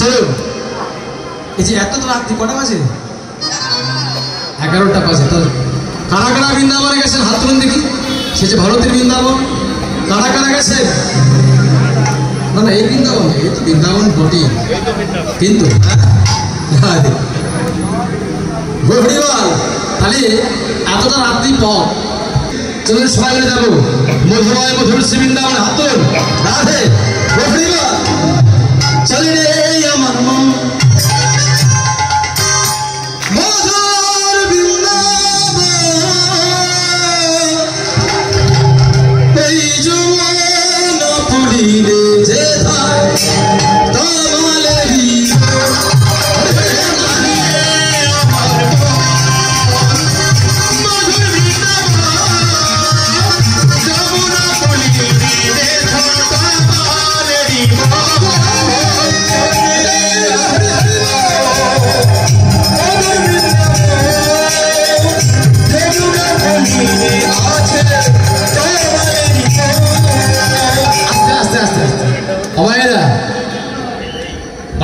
চলো এই যে এত তো রাত্রি কটা বাজে 11টা বাজে তো কারা কারা বৃন্দাবনে গেছেন হাত তুলুন দেখি সে যে ভারতের বৃন্দাবন কারা কারা গেছেন না না এই বৃন্দাবন এই তো বৃন্দাবন বটেই কিন্তু গৌরীবাল তাহলে এতটা রাত্রি পর চলুন সবাই মিলে যাবো মধুময় মধুর শ্রী বৃন্দাবনে হাত তুলুন রাধে গৌরীবাল চলে রে আমার মন মধুর বৃন্দাবন এই যমুনাপুরী রে যেথায় তমালেরি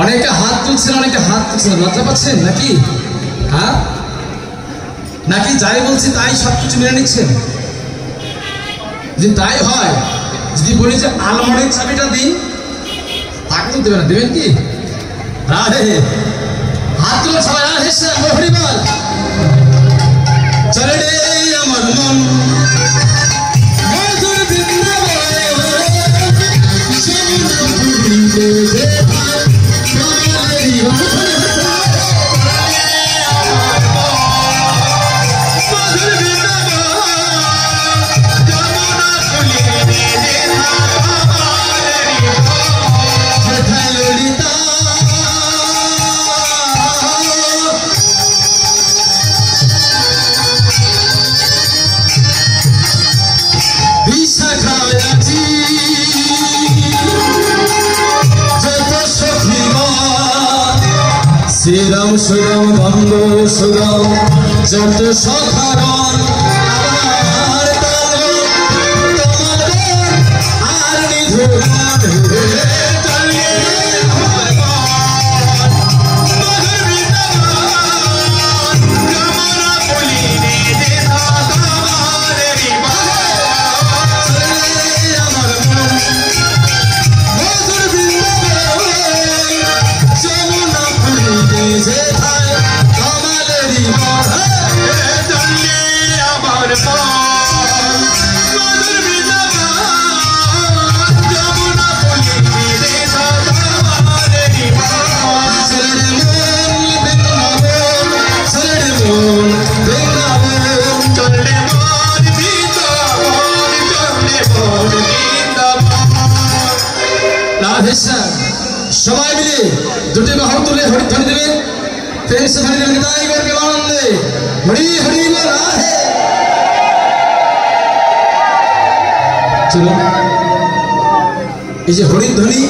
অনেকে হাত তুলছেন অনেকে হাত তুলছেন লজ্জা পাচ্ছেন নাকি হ্যাঁ নাকি যাই বলছি তাই সবকিছু মেনে নিচ্ছেন যদি তাই হয় যদি বলি যে আলমারির চাবিটা দিন তাকে তো দেবে না দেবেন কি রাধে হাত তুলে সবাই রাধে হরিবল চলে রে আমার মন মধুর শ্রীরাম সুরাম গন্ধ সুরাম যত সখারণ আমার তোমার আর নিধুরান সবাই মিলে দুটি বাহু তুলে হরিধ্বনি দেবেন প্রেম সে ধ্বনি দেবেন তাই করবে আনন্দে হরি হরি রাধে চলুন এই যে হরিধ্বনি